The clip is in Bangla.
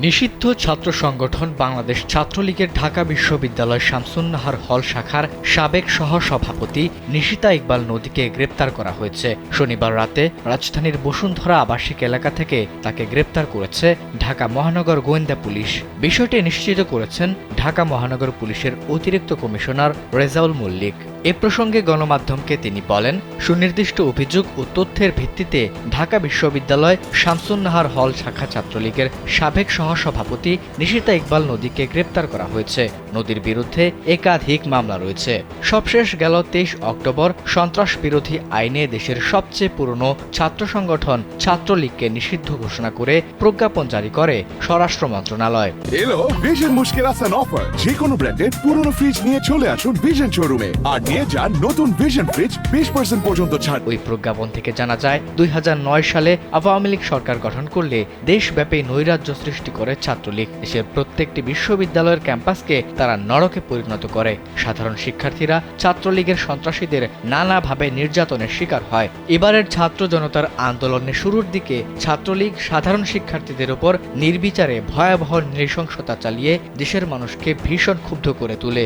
নিষিদ্ধ ছাত্র সংগঠন বাংলাদেশ ছাত্রলীগের ঢাকা বিশ্ববিদ্যালয় শামসুন্নাহার হল শাখার সাবেক সহসভাপতি নিশিতা ইকবাল নদীকে গ্রেপ্তার করা হয়েছে। শনিবার রাতে রাজধানীর বসুন্ধরা আবাসিক এলাকা থেকে তাকে গ্রেপ্তার করেছে ঢাকা মহানগর গোয়েন্দা পুলিশ। বিষয়টি নিশ্চিত করেছেন ঢাকা মহানগর পুলিশের অতিরিক্ত কমিশনার রেজাউল মল্লিক। এ প্রসঙ্গে গণমাধ্যমকে তিনি বলেন, সুনির্দিষ্ট অভিযোগ ও তথ্যের ভিত্তিতে ঢাকা বিশ্ববিদ্যালয় শামসুন্নাহার হল শাখা ছাত্রলীগের সাবেক সহসভাপতি নিশিতা ইকবাল নদীকে গ্রেপ্তার করা হয়েছে। নদীর বিরুদ্ধে একাধিক মামলা রয়েছে। সবশেষ গেল 23 অক্টোবর সন্ত্রাস বিরোধী আইনে দেশের সবচেয়ে পুরনো ছাত্র সংগঠন ছাত্রলীগকে নিষিদ্ধ ঘোষণা করে প্রজ্ঞাপন জারি করে স্বরাষ্ট্র মন্ত্রণালয়। এলো ভিশন মুশকিল আসান অফার। যে কোনো ব্র্যান্ডের পুরনো ফ্রিজ নিয়ে চলে আসুন ভিশন শোরুমে আর নিয়ে যান নতুন ভিশন ফ্রিজ 20% পর্যন্ত ছাড়। ওই প্রজ্ঞাপন থেকে জানা যায় 2009 সালে আওয়ামী লীগ সরকার গঠন করলে দেশব্যাপী নৈরাজ্য সৃষ্টি করে ছাত্রলীগ। দেশের প্রত্যেকটি বিশ্ববিদ্যালয়ের ক্যাম্পাসকে তারা নরকে পরিণত করে। সাধারণ শিক্ষার্থীরা ছাত্রলীগের সন্ত্রাসীদের নানাভাবে নির্যাতনের শিকার হয়। এবারের ছাত্র জনতার আন্দোলনের শুরুর দিকে ছাত্রলীগ সাধারণ শিক্ষার্থীদের উপর নির্বিচারে ভয়াবহ নৃশংসতা চালিয়ে দেশের মানুষকে ভীষণ ক্ষুব্ধ করে তোলে।